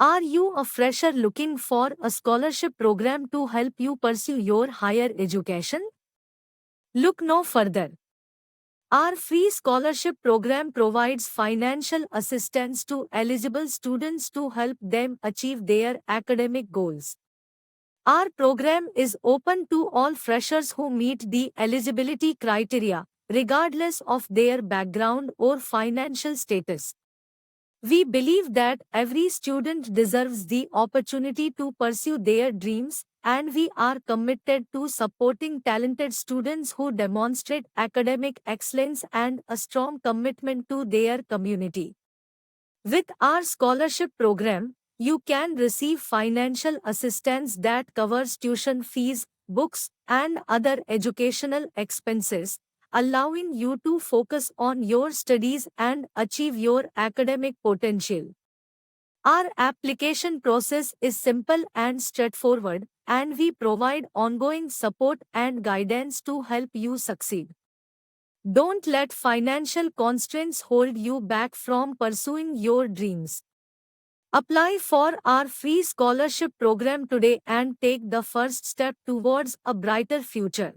Are you a fresher looking for a scholarship program to help you pursue your higher education? Look no further. Our free scholarship program provides financial assistance to eligible students to help them achieve their academic goals. Our program is open to all freshers who meet the eligibility criteria, regardless of their background or financial status. We believe that every student deserves the opportunity to pursue their dreams, and we are committed to supporting talented students who demonstrate academic excellence and a strong commitment to their community. With our scholarship program, you can receive financial assistance that covers tuition fees, books, and other educational expenses, allowing you to focus on your studies and achieve your academic potential. Our application process is simple and straightforward, and we provide ongoing support and guidance to help you succeed. Don't let financial constraints hold you back from pursuing your dreams. Apply for our free scholarship program today and take the first step towards a brighter future.